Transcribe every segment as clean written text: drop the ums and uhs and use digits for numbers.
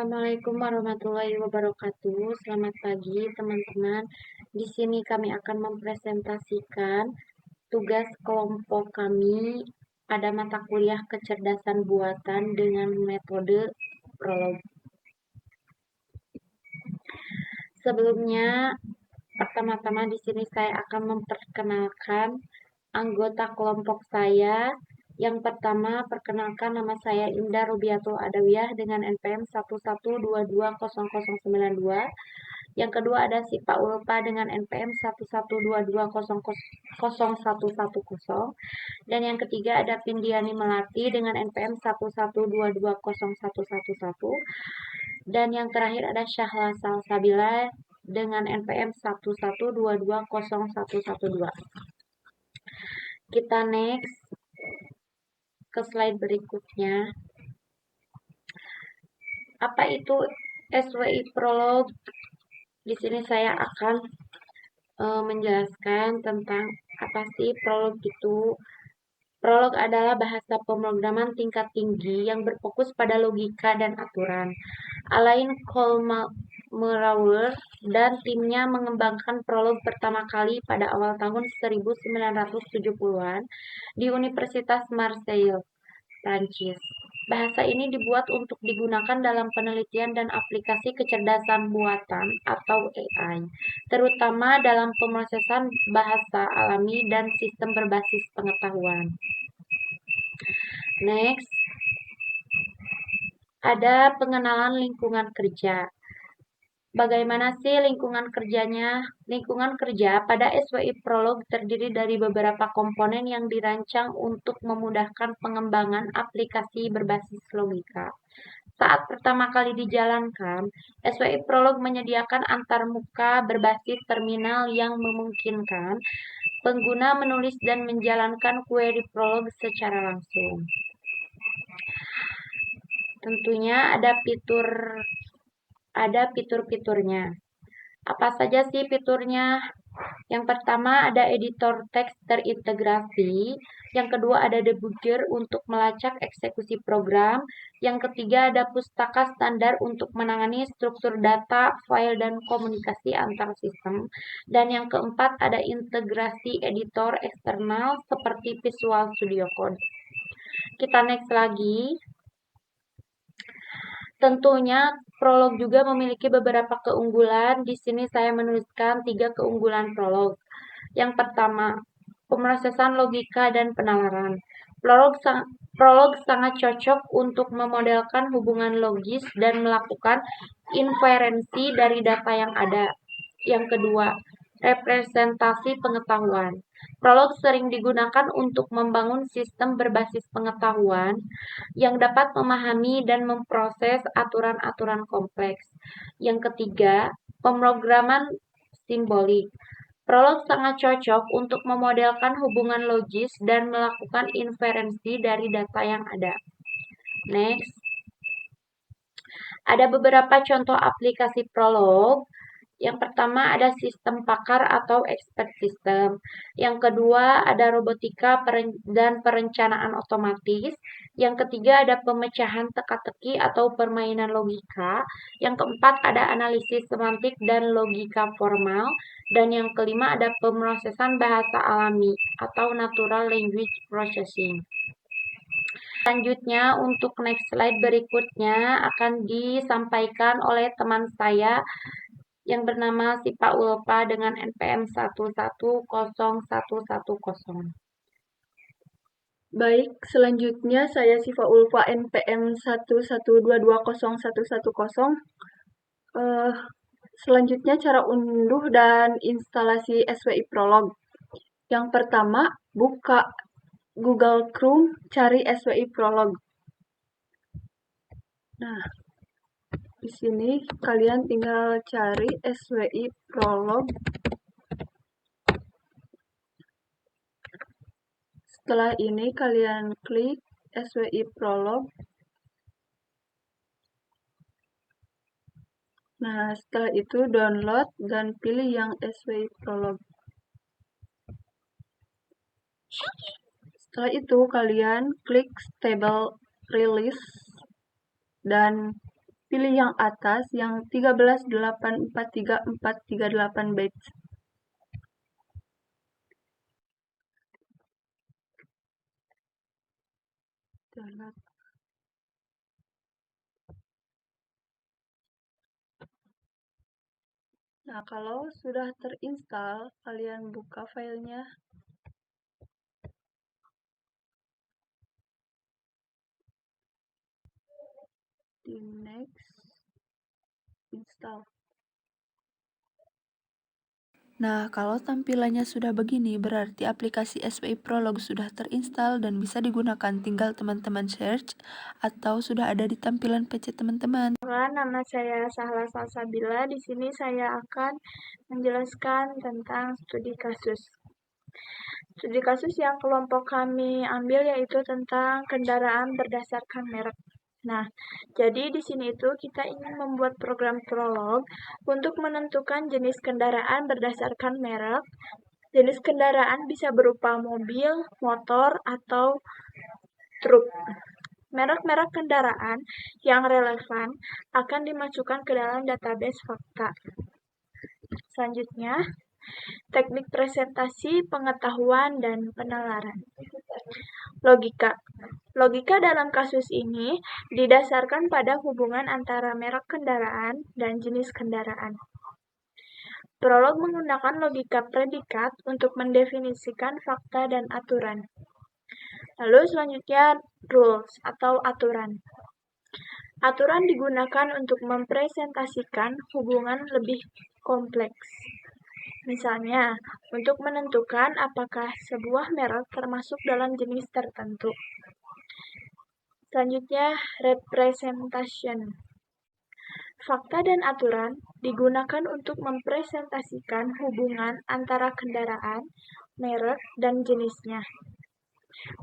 Assalamualaikum warahmatullahi wabarakatuh. Selamat pagi, teman-teman. Di sini kami akan mempresentasikan tugas kelompok kami pada mata kuliah kecerdasan buatan dengan metode prolog. Sebelumnya, pertama-tama di sini saya akan memperkenalkan anggota kelompok saya. Yang pertama, perkenalkan, nama saya Indah Rubiatul Adawiyah dengan NPM 1122092. Yang kedua ada Sipa Ulpa dengan NPM 112200110. Dan yang ketiga ada Pindiani Melati dengan NPM 112201111. Dan yang terakhir ada Syahla Salsabila dengan NPM 112201112. Kita next ke slide berikutnya. Apa itu SWI Prolog? Di sini saya akan menjelaskan tentang apa sih prolog itu. Prolog adalah bahasa pemrograman tingkat tinggi yang berfokus pada logika dan aturan. Alain Kohlmauer dan timnya mengembangkan prolog pertama kali pada awal tahun 1970-an di Universitas Marseille, Prancis. Bahasa ini dibuat untuk digunakan dalam penelitian dan aplikasi kecerdasan buatan atau AI, terutama dalam pemrosesan bahasa alami dan sistem berbasis pengetahuan. Next, ada pengenalan lingkungan kerja. Bagaimana sih lingkungan kerjanya? Lingkungan kerja pada SWI Prolog terdiri dari beberapa komponen yang dirancang untuk memudahkan pengembangan aplikasi berbasis logika. Saat pertama kali dijalankan, SWI Prolog menyediakan antarmuka berbasis terminal yang memungkinkan pengguna menulis dan menjalankan query Prolog secara langsung. Tentunya ada fitur-fiturnya. Apa saja sih fiturnya? Yang pertama ada editor teks terintegrasi, yang kedua ada debugger untuk melacak eksekusi program, yang ketiga ada pustaka standar untuk menangani struktur data, file, dan komunikasi antar sistem, dan yang keempat ada integrasi editor eksternal seperti Visual Studio Code. Kita next lagi. Tentunya prolog juga memiliki beberapa keunggulan. Di sini saya menuliskan 3 keunggulan prolog. Yang pertama, pemrosesan logika dan penalaran. Prolog sangat cocok untuk memodelkan hubungan logis dan melakukan inferensi dari data yang ada. Yang kedua, representasi pengetahuan. Prolog sering digunakan untuk membangun sistem berbasis pengetahuan yang dapat memahami dan memproses aturan-aturan kompleks. Yang ketiga, pemrograman simbolik. Prolog sangat cocok untuk memodelkan hubungan logis dan melakukan inferensi dari data yang ada. Next, ada beberapa contoh aplikasi prolog. Yang pertama ada sistem pakar atau expert system. Yang kedua ada robotika dan perencanaan otomatis. Yang ketiga ada pemecahan teka-teki atau permainan logika. Yang keempat ada analisis semantik dan logika formal. Dan yang kelima ada pemrosesan bahasa alami atau natural language processing. Selanjutnya untuk next slide berikutnya akan disampaikan oleh teman saya yang bernama Sipa Ulpa dengan NPM 1101110. Baik, selanjutnya saya Siva Ulfa NPM 112201110. Selanjutnya cara unduh dan instalasi SWI Prolog. Yang pertama, buka Google Chrome, cari SWI Prolog. Nah, di sini kalian tinggal cari SWI Prolog. Setelah ini kalian klik SWI Prolog. Nah, setelah itu download dan pilih yang SWI Prolog. Setelah itu kalian klik Stable Release dan pilih yang atas yang 13843438 bytes. Nah, kalau sudah terinstall, kalian buka filenya. Di next, install. Nah, kalau tampilannya sudah begini, berarti aplikasi SWI Prolog sudah terinstall dan bisa digunakan. Tinggal teman-teman search atau sudah ada di tampilan PC teman-teman. Nama saya Sahla Salsabila. Di sini saya akan menjelaskan tentang studi kasus. Studi kasus yang kelompok kami ambil yaitu tentang kendaraan berdasarkan merek. Nah, jadi di sini itu kita ingin membuat program prolog untuk menentukan jenis kendaraan berdasarkan merek. Jenis kendaraan bisa berupa mobil, motor, atau truk. Merek-merek kendaraan yang relevan akan dimasukkan ke dalam database fakta. Selanjutnya, teknik presentasi, pengetahuan, dan penalaran. Logika. Logika dalam kasus ini didasarkan pada hubungan antara merek kendaraan dan jenis kendaraan. Prolog menggunakan logika predikat untuk mendefinisikan fakta dan aturan. Lalu selanjutnya rules atau aturan. Aturan digunakan untuk mempresentasikan hubungan lebih kompleks. Misalnya, untuk menentukan apakah sebuah merek termasuk dalam jenis tertentu. Selanjutnya, representation. Fakta dan aturan digunakan untuk mempresentasikan hubungan antara kendaraan, merek, dan jenisnya.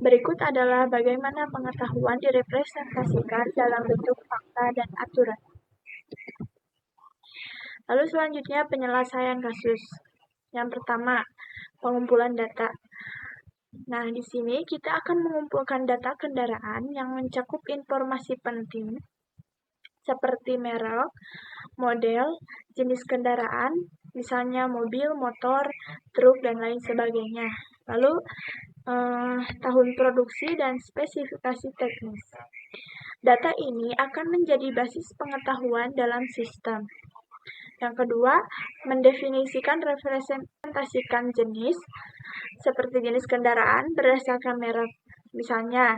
Berikut adalah bagaimana pengetahuan direpresentasikan dalam bentuk fakta dan aturan. Lalu selanjutnya penyelesaian kasus. Yang pertama, pengumpulan data. Nah, di sini kita akan mengumpulkan data kendaraan yang mencakup informasi penting seperti merek, model, jenis kendaraan, misalnya mobil, motor, truk, dan lain sebagainya. Lalu, tahun produksi dan spesifikasi teknis. Data ini akan menjadi basis pengetahuan dalam sistem. Yang kedua, mendefinisikan representasikan jenis, seperti jenis kendaraan berdasarkan merek. Misalnya,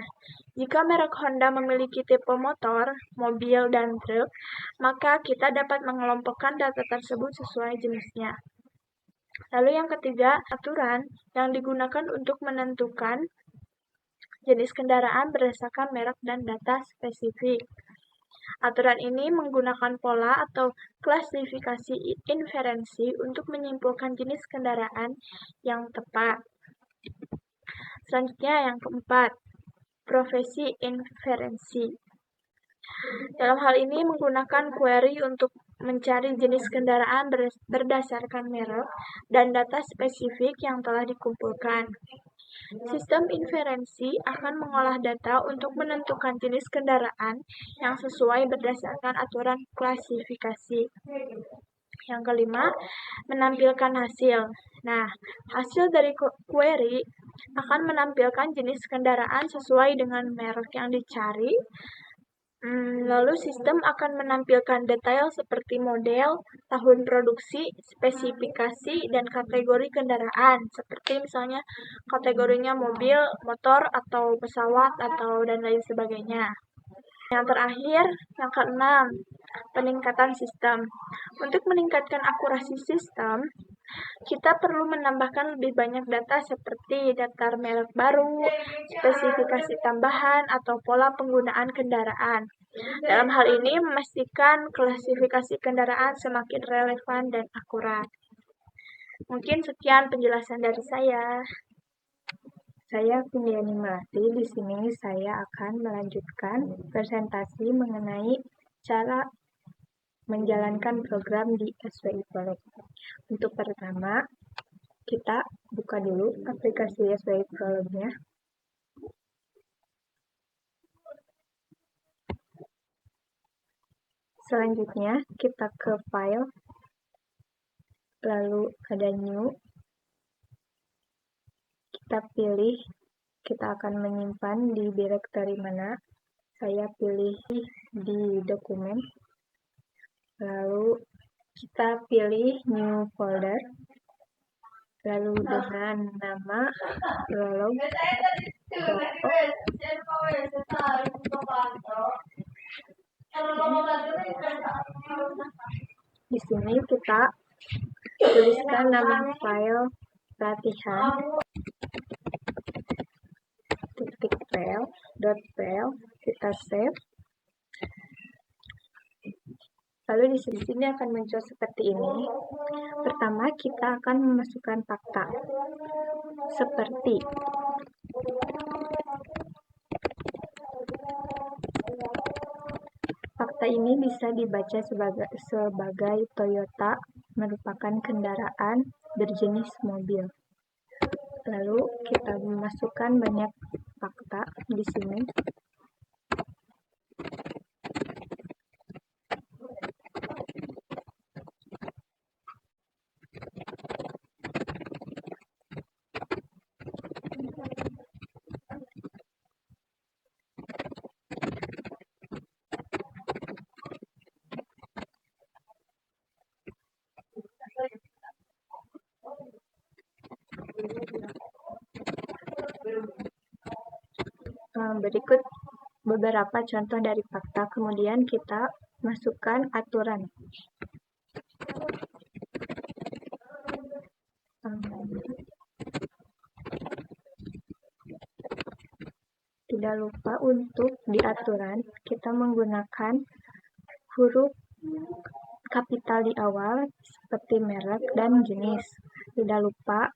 jika merek Honda memiliki tipe motor, mobil, dan truk, maka kita dapat mengelompokkan data tersebut sesuai jenisnya. Lalu yang ketiga, aturan yang digunakan untuk menentukan jenis kendaraan berdasarkan merek dan data spesifik. Aturan ini menggunakan pola atau klasifikasi inferensi untuk menyimpulkan jenis kendaraan yang tepat. Selanjutnya yang keempat, profesi inferensi. Dalam hal ini menggunakan query untuk mencari jenis kendaraan berdasarkan merek dan data spesifik yang telah dikumpulkan. Sistem inferensi akan mengolah data untuk menentukan jenis kendaraan yang sesuai berdasarkan aturan klasifikasi. Yang kelima, menampilkan hasil. Nah, hasil dari query akan menampilkan jenis kendaraan sesuai dengan merek yang dicari. Lalu sistem akan menampilkan detail seperti model, tahun produksi, spesifikasi, dan kategori kendaraan. Seperti misalnya kategorinya mobil, motor, atau pesawat, atau dan lain sebagainya. Yang terakhir, yang keenam, peningkatan sistem. Untuk meningkatkan akurasi sistem, kita perlu menambahkan lebih banyak data seperti daftar merek baru, spesifikasi tambahan, atau pola penggunaan kendaraan. Dalam hal ini, memastikan klasifikasi kendaraan semakin relevan dan akurat. Mungkin sekian penjelasan dari saya. Saya Vindiyani Melati. Di sini saya akan melanjutkan presentasi mengenai cara menjalankan program di SWI Prolog. Untuk pertama, kita buka dulu aplikasi SWI Prolog-nya. Selanjutnya, kita ke file, lalu ada new, kita pilih, kita akan menyimpan di directory mana. Saya pilih di dokumen, lalu kita pilih new folder, lalu dengan nama prolog. Di sini kita tuliskan nama file latihan .pl, kita save. Lalu di sini akan muncul seperti ini. Pertama, kita akan memasukkan fakta seperti fakta ini bisa dibaca sebagai Toyota merupakan kendaraan berjenis mobil. Lalu kita memasukkan banyak fakta di sini. Berikut beberapa contoh dari fakta, kemudian kita masukkan aturan. Tidak lupa untuk di aturan kita menggunakan huruf kapital di awal seperti merek dan jenis. Tidak lupa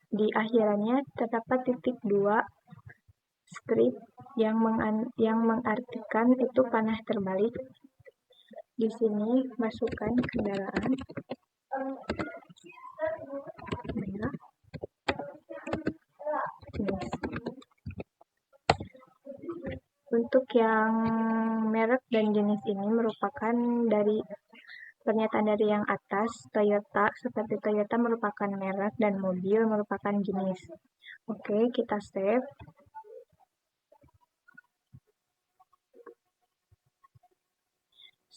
di akhirannya terdapat titik 2 strip yang mengartikan itu panah terbalik. Di sini masukkan kendaraan merek jenis. Untuk yang merek dan jenis ini merupakan dari pernyataan dari yang atas, Toyota, seperti Toyota merupakan merek dan mobil merupakan jenis. Oke, kita save.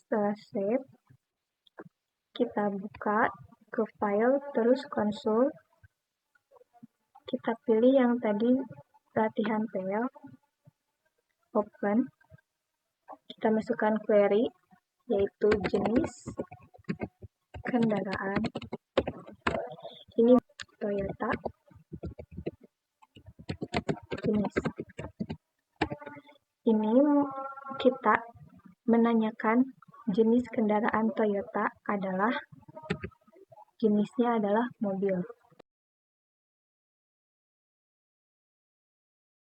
Setelah save, kita buka ke file, terus konsol. Kita pilih yang tadi latihan PL, open. Kita masukkan query, yaitu jenis kendaraan. Ini Toyota jenis. Ini kita menanyakan jenis kendaraan Toyota adalah jenisnya adalah mobil.